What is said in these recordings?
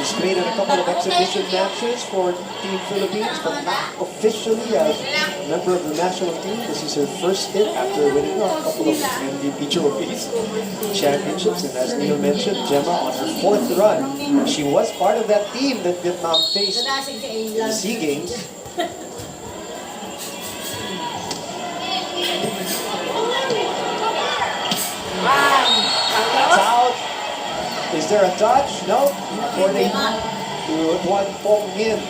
She's played in a couple of exhibition matches for Team Philippines, but not officially as a member of the national team. This is her first stint after winning a couple of MVP trophies, championships, and as Neil mentioned, Gemma on her fourth run. She was part of that team that Vietnam faced in the SEA Games. That's out. Is there a touch? No. According to Juan Pong Hin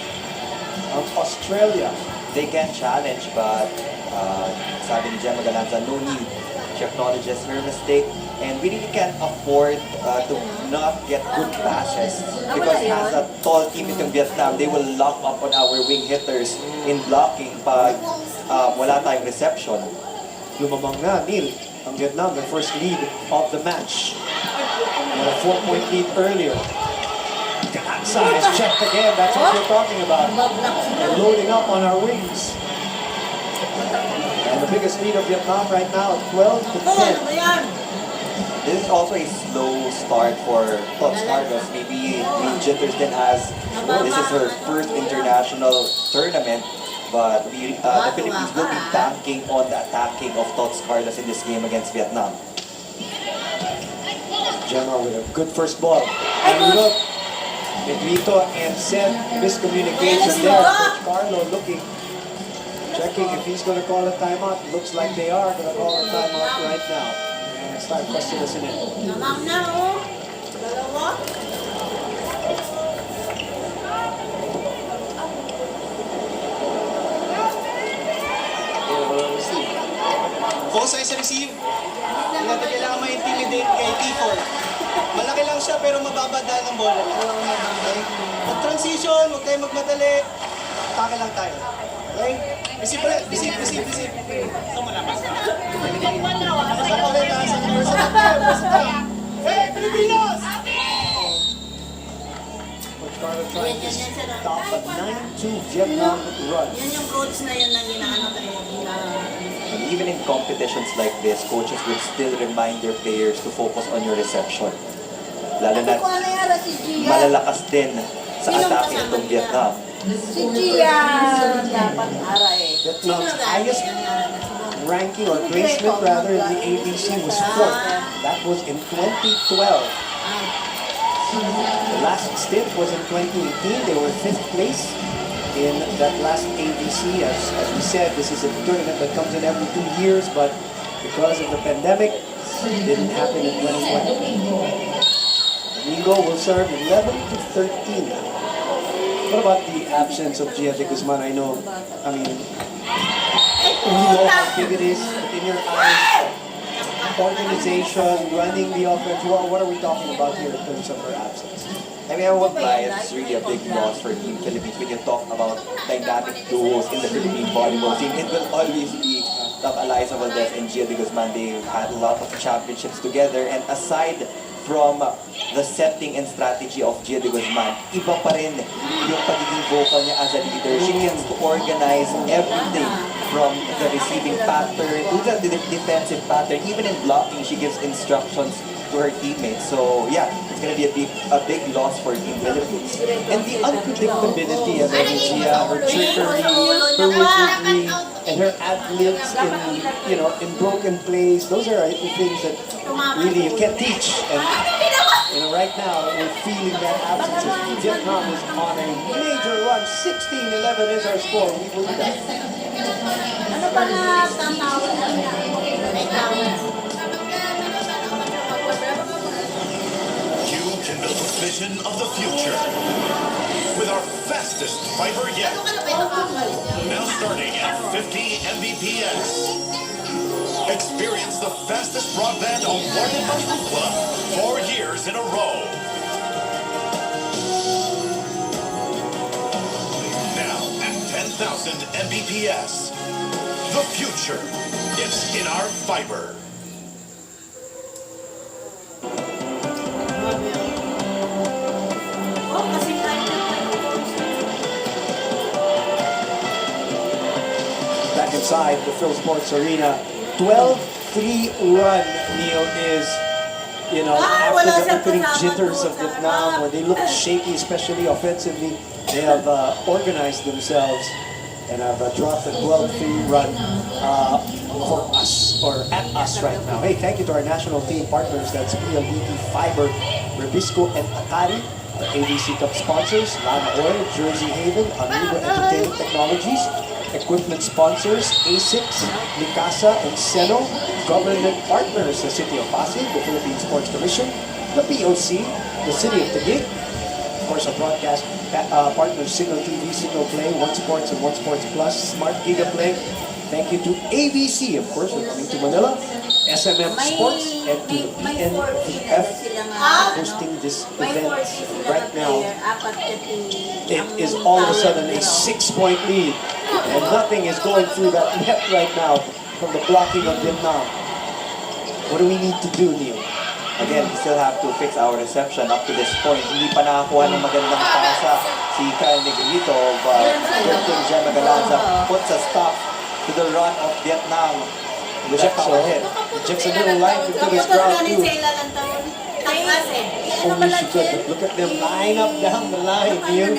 of Australia. They can challenge, but sabi ni Gemma Galanza, no need. She acknowledges her mistake and we really can't afford to not get good passes because as a tall team itong Vietnam, they will lock up on our wing hitters in blocking pag wala tayong reception. Lumamang na, Neil, ang Vietnam, their first lead of the match. And a 4-point lead earlier. Galanza is checked again. That's what we're talking about. And loading up on our wings. And the biggest lead of Vietnam right now, 12-10. This is also a slow start for Tots Carlos. Maybe jitters din as this is her first international tournament. But the Philippines will be banking on the attacking of Tots Carlos in this game against Vietnam. Gemma with a good first ball. And look, Pedrito and Sen, miscommunication there. Coach Carlo looking, checking if he's going to call a timeout. Looks like they are going to call a timeout right now. And it's time for us to listen in. Namang na, oh. Dalawa. Focus sa receive. Hindi natin kailangan ma-intimidate kay T4. Malaki lang siya pero mababa dahil ng bola. Mag-transition, huwag tayo magmadali. Atake lang tayo. Okay? Receive ulit. Receive. So malakas ka. Nasa ulit. Versatile. Hey, Pilipinas! Coach Carlo trying to stop a 9-2 Vietnam run. Yan yung coach na yan na ginaano tayo. And even in competitions like this, coaches would still remind their players to focus on your reception. Lalo na malalakas din sa atake itong Vietnam. Si Gia dapat ara eh. Vietnam's highest ranking or placement rather in the ABC was 4th. That was in 2012. The last stint was in 2018. They were 5th place in that last ABC. As we said, this is a tournament that comes in every 2 years, but because of the pandemic, it didn't happen in 2020. Domingo will serve 11-13. What about the absence of Gia de Guzman? I know, we know how big it is, but in your eyes, organization, running the offense, what are we talking about here in terms of her absence? I mean, I won't lie, it's really a big loss for Team Philippines. When you talk about dynamic duos in the Philippine volleyball team, it will always be Eliza Valdez and Gia de Guzman. They've had a lot of championships together, and aside from the setting and strategy of Gia de Guzman, iba pa rin yung pagiging vocal niya as a leader. She gets to organize everything from the receiving pattern to the defensive pattern. Even in blocking, she gives instructions to her teammates. So yeah, it's gonna be a big loss for Team Philippines. And the unpredictability of Gia, her trickery, her wizardry, and her ad-libs in broken plays, those are the things that really you can't teach. And right now, we're feeling that absence. Vietnam is on a major run. 16-11 is our score. We believe that. Ano pa na tatawag? You can build a vision of the future with our fastest fiber yet. Now starting at 50 Mbps. Experience the fastest broadband awarded by Ookla 4 years in a row. Now at 10,000 Mbps. The future is in our fiber. Oh, kasi Back inside the Phil Sports Arena, 12-3 run, Neil, is you know, after the opening jitters of Vietnam, when they looked shaky, especially offensively, they have organized themselves and have dropped a 12-3 run for us, or at us right now. Hey, thank you to our national team partners, that's PLDT Fiber, Rebisco, and Atari. Our ABC Cup sponsors, Lana Oil, Jersey Haven, Amigo Entertainment Technologies. Equipment sponsors, ASICS, Mikasa, and Seno. Government partners, the City of Pasig, the Philippine Sports Commission, the POC, the City of Taguig. Of course, our broadcast partners, Signal TV, Signal Play, One Sports and One Sports Plus, Smart Giga Play. Thank you to ABC, of course, for coming to Manila, SMM Sports, and to PNPF hosting this event right now. It is all of a sudden a 6-point lead, and nothing is going through that net right now from the blocking of Vietnam. What do we need to do, Neil? Again, we still have to fix our reception up to this point. Hindi pa nakakuha ng magandang pasa si Kyle Negrito, but good thing Jem Magalanza puts a stop to the run of Vietnam with a power hit. Injects a little life into this crowd too. Only she could, but look at them line up down the line, Neil.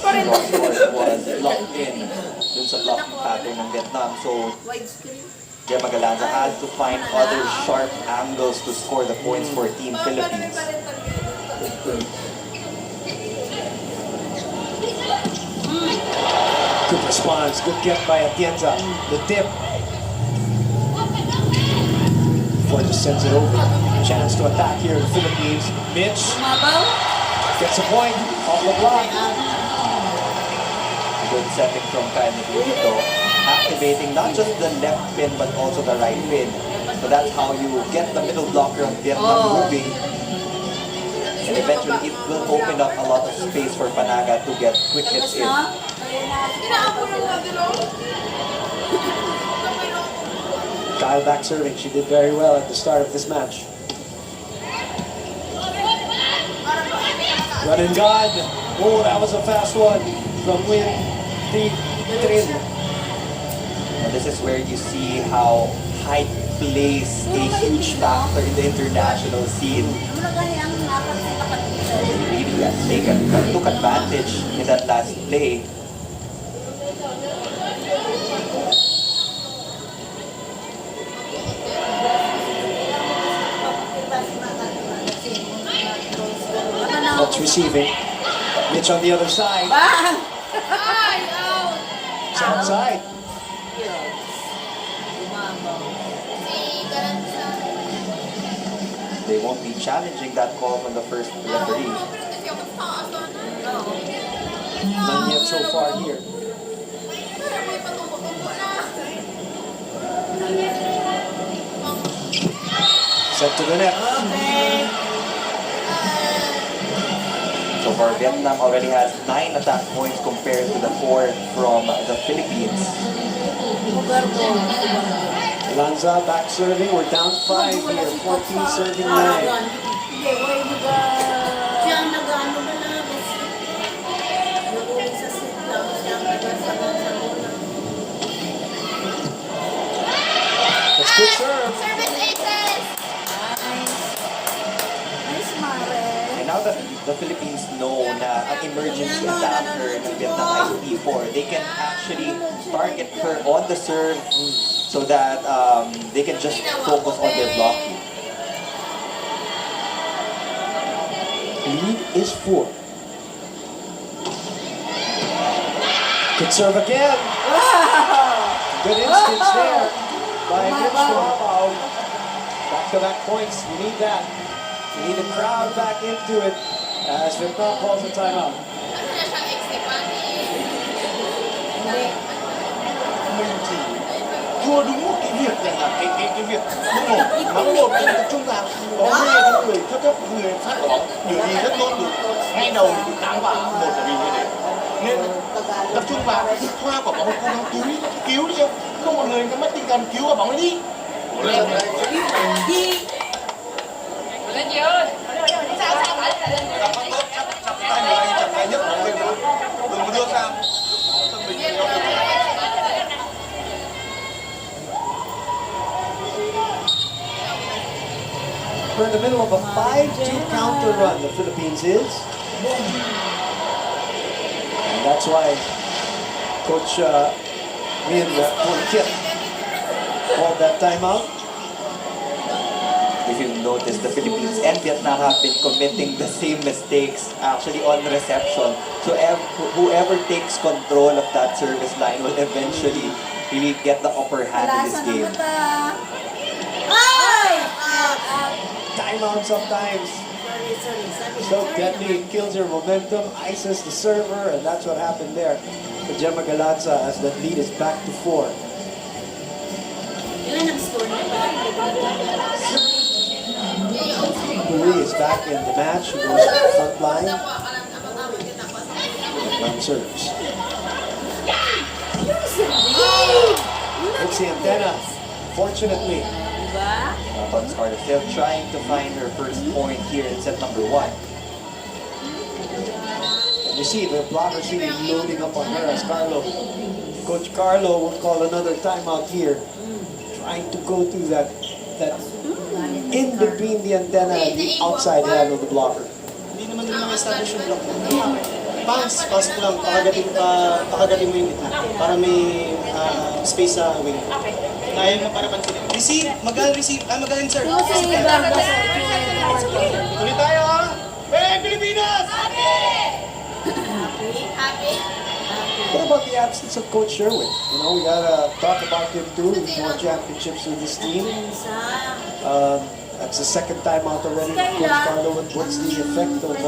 Rockford was locked in dun sa blocking pattern ng Vietnam. So, Jem Magalanza has to find other sharp angles to score the points for Team Philippines. Good response, good get by Atienza. The tip. Ford just sends it over. Chance to attack here, the Philippines. Mitch gets a point off the block. Good setting from Kyle Negrito, activating not just the left pin but also the right pin. So that's how you get the middle blocker of Vietnam moving. And eventually it will open up a lot of space for Panaga to get quick hits in. Kyle back serving. She did very well at the start of this match. Run and God. Oh, that was a fast one from Win Trin. And this is where you see how height plays a huge factor in the international scene. Really took advantage in that last play. That's receiving. Mitch on the other side. It's outside. They won't be challenging that call from the first referee. None yet so far here. Set to the net. So far, Vietnam already has 9 attack points compared to the 4 from the Philippines. Lanza back serving. We're down 5 here. 14 serving 9. That's good serve. And now that the Philippines know na ang emergency attacker ng Vietnam is P4, they can actually target her on the serve so that they can just focus on their blocking. Lead is 4. Good serve again. Good instance there by Mitch Wabaw. Back-to-back points. You need that. You need the crowd back into it as Vietnam calls a timeout. Thua đúng một cái việc rằng là cái việc mắng một cái tập trung vào có hai cái người thấp người phát bóng điều gì rất tốt được ngay đầu đá vào một là vì như thế nên tập trung vào hoa quả bóng cố gắng cứu đi không một người mất tinh thần cứu quả bóng ấy đi chặt tay nhất bóng lên nữa đừng có đưa sang tâm bình We're in the middle of a 5-2 counter run, the Philippines is. And that's why Coach Kip called that timeout. If you've noticed, the Philippines and Vietnam have been committing the same mistakes actually on reception. So whoever takes control of that service line will eventually really get the upper hand in this game. Timeout sometimes Sorry. so deadly, it kills your momentum, ices the server, and that's what happened there to Gemma Galanza as that lead is back to 4. Ilan ang score niya ba? Marie is back in the match. She goes to the front line. Vietnam serves. Hits the antenna. Fortunately, Diba? Tons Carlo still trying to find her first point here in set number 1. and you see the blockers really loading up on her as Coach Carlo will call another timeout here, trying to go through that in between the antenna and the outside hand of the blocker. Hindi naman nila ma-establish yung block. Pasok lang, pakagaling mo yung gitna para may space sa wing. Kaya mo para pansinin. Receive! Magaling sir. Tuloy tayo ha! Hey, Pilipinas! What about the absence of Coach Sherwin? You know, we gotta talk about him too. He's won championships with this team. That's the second time out already with Coach Carlo. What's the effect of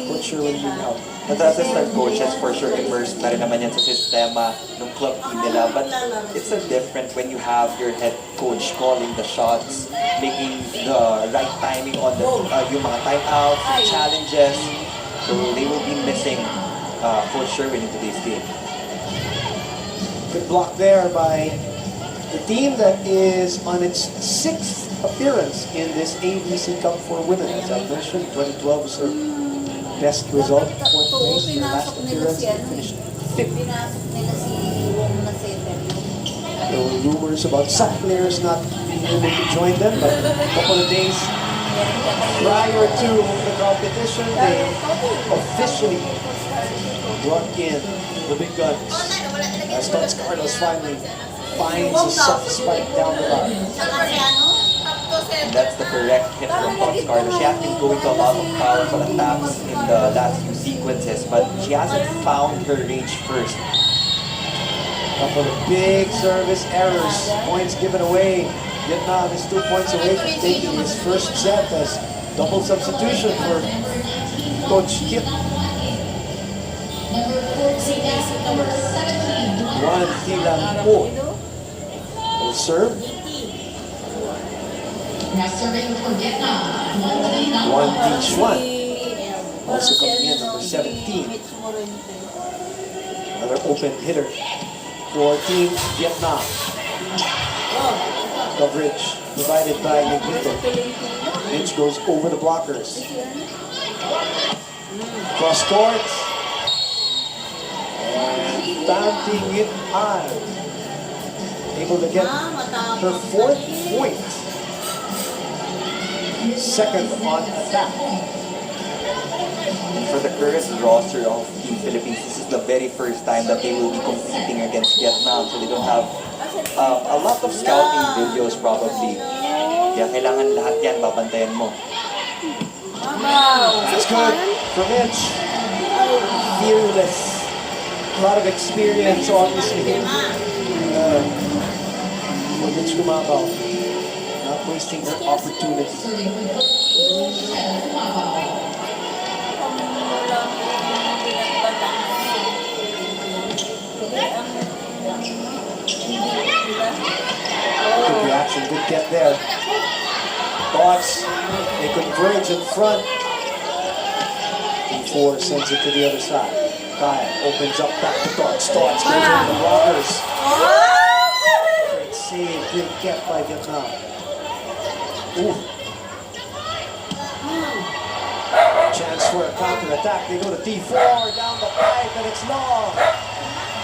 Coach Sherwin being out? But the assistant coaches for sure immersed na rin naman yan sa sistema ng club team nila. But it's a different when you have your head coach calling the shots, making the right timing on the yung mga timeouts, yung challenges. So they will be missing Coach Sherwin in today's game. Good block there by the team that is on its 6th appearance in this ABC Cup for Women. As I mentioned, 2012 was their best result, 4th place. Their last appearance, they finished 5th. Pinasok nila si Wong na setter. There were rumors about some players not being able to join them, but a couple of days prior to the competition, they officially brought in the big guns. As Tons Carlos finally finds a soft spike down the line. And that's the correct hit from Tons Carlo. She has been going to a lot of powerful attacks in the last few sequences, but she hasn't found her range first. Couple of big service errors, points given away. Vietnam is 2 points away from taking his first set as double substitution for Coach Kip. Juan Tilampo will serve. Juan Di Xuan also coming in, number 17. Another open hitter for Team Vietnam. Coverage provided by Negrito. Lynch goes over the blockers. Cross court. And Tanti Nguyen An able to get her 4th point. Second on attack. For the current roster of Team Philippines, this is the very first time that they will be competing against Vietnam. So they don't have a lot of scouting videos probably. Kaya kailangan lahat yan babantayan mo. That's good for Mitch. Fearless. A lot of experience, obviously. For Mitch Gumabaw. Not wasting her opportunity. Good reaction, good get there. Thoughts, they converge in front. T4 sends it to the other side. Kyle opens up back to Thoughts. Thoughts goes over the blockers. Great save, great get by Vietnam. Ooh. Chance for a counter-attack. They go to T4 down the pipe and it's long.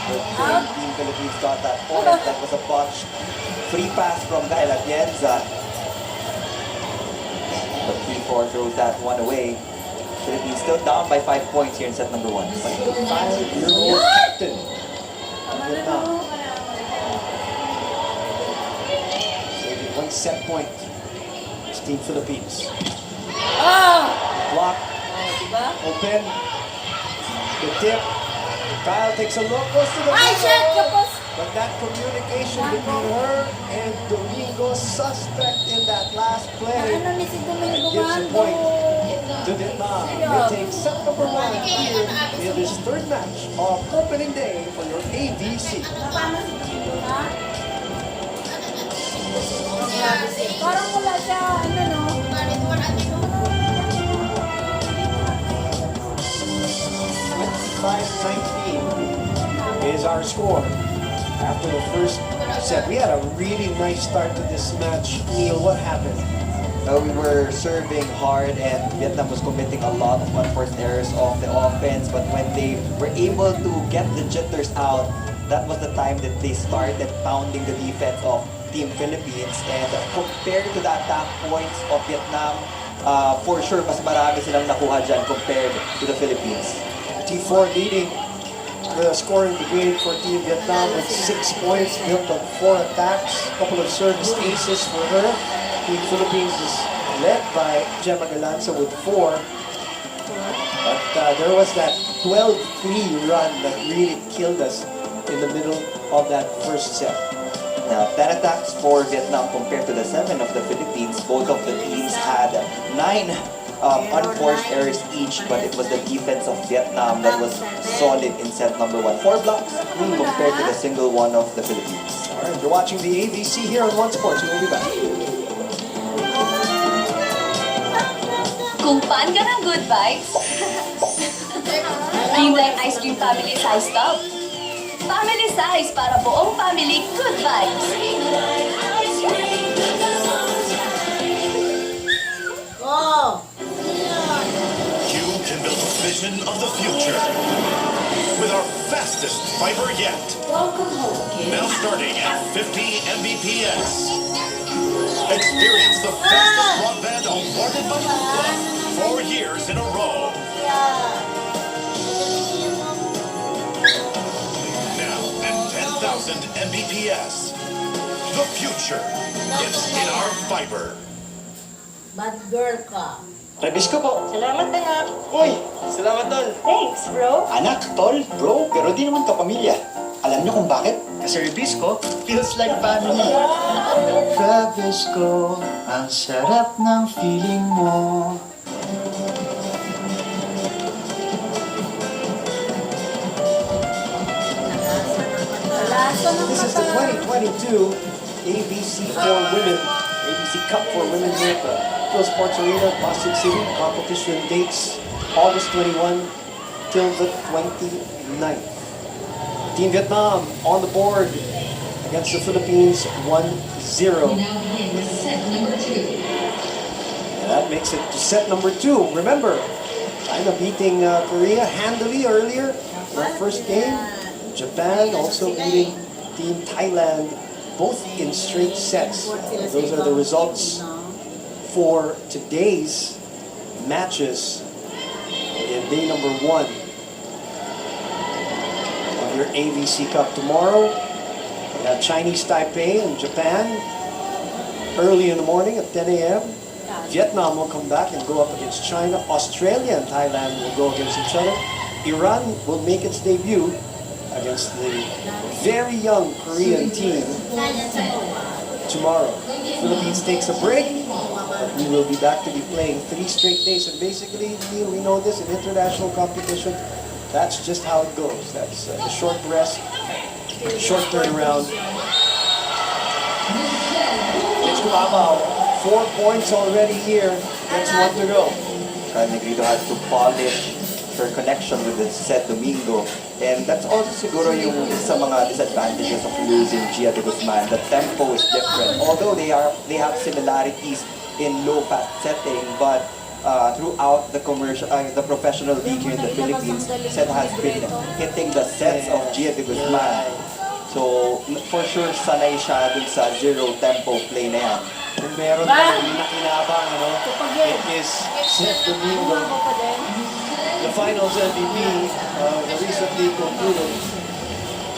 The Team Philippines got that point. That was a botched free pass from Kyle Atienza. But score, throws that one away. Philippines still down by 5 points here in set number 1. 5-year-old captain of Vietnam. Saving 1 set point. It's Team Philippines. Ah! Block, Diba? open. The tip. Kyle takes a look, goes to the Ay, shit! middle. Kapos! But that communication between her and Domingo, suspect in that last play, Ano ni si Domingo gives a Mando? point to Vietnam. They take set number 1 here in this third match of opening day for your ABC. Paano si Domingo, ha? Parang wala siya, ano no? 25-19 is our score. After the first set, we had a really nice start to this match. Neil, what happened? We were serving hard and Vietnam was committing a lot of unforced errors off the offense, but when they were able to get the jitters out, that was the time that they started pounding the defense of Team Philippines. And compared to the attack points of Vietnam, for sure mas marami silang nakuha dyan compared to the Philippines. T4 leading the scoring brigade for Team Vietnam with 6 points, built on 4 attacks, a couple of service aces for her. Team Philippines is led by Gemma Galanza with 4. But there was that 12-3 run that really killed us in the middle of that first set. Now, 10 attacks for Vietnam compared to the 7 of the Philippines. Both of the teams had 9 unforced errors each, but it was the defense of Vietnam that was solid in set number 1. 4 blocks compared to the single one of the Philippines. All right, you're watching the ABC here on One Sports. We'll be back. Kung fan ka ng good vibes, Dreamline Ice Cream Family Size Cup. Family size para buong family good vibes. Oh! You can build a vision of the future with our fastest fiber yet. Welcome home, kid. Now starting at 50 Mbps. Experience the fastest broadband awarded by Ookla 4 years in a row. Now at 10,000 Mbps. The future is in our fiber. Bad girl ka. Rebis ko po. Salamat, anak. Uy, salamat tol. Thanks, bro. Anak, tol, bro, pero di naman kapamilya. Alam niyo kung bakit? Kasi Rebisco feels like family. Rebisco, ang sarap ng feeling mo. Lasa ng This is the mata. 2022 ABC for Women, ABC Cup for Women here at the Phil Sports Arena, Boston City. Competition dates August 21 till the 29th. Team Vietnam on the board against the Philippines 1-0. And that makes it to set number 2. Remember, China beating Korea handily earlier in our first game. Japan also beating Team Thailand, both in straight sets. Those are the results for today's matches in day number 1 of your ABC Cup. Tomorrow, we have Chinese Taipei and Japan early in the morning at 10 a.m. Vietnam will come back and go up against China. Australia and Thailand will go against each other. Iran will make its debut against the very young Korean team tomorrow. Philippines takes a break, but we will be back to be playing 3 straight days. And basically, Neil, we know this in international competition, that's just how it goes. That's a short rest, short turnaround. It's Cubao. 4 points already here. Next one to go. Negrito has to polish her connection with the Set Domingo. And that's also siguro yung isa sa mga disadvantages of losing Gia de Guzman. The tempo is different. Although they have similarities in low fast setting, but throughout the professional league here in the Philippines, Set has been hitting the sets of Gia de Guzman. So for sure sanay siya dun sa zero tempo play na yan. kung meron tayong nakinabang, ano, Kapag it is Seth Domingo, Ako pa din. the finals MVP of the recently concluded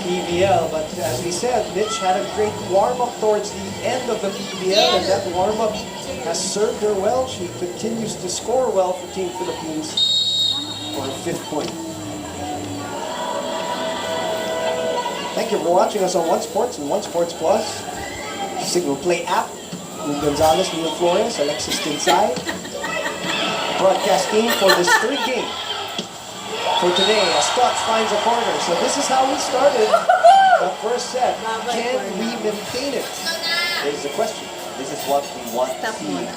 PBL. But as we said, Mitch had a great warm-up towards the end of the PBL, and that warm-up has served her well. She continues to score well for Team Philippines for her 5th point. Thank you for watching us on One Sports and One Sports Plus. Signal Play app. Lou Gonzalez, Neil Flores, Alexis Tinsay. Broadcast team for this third game. For today, as Scott finds a corner. So this is how we started the first set. Can we maintain it? Is the question. This is what we want to Stop see muna.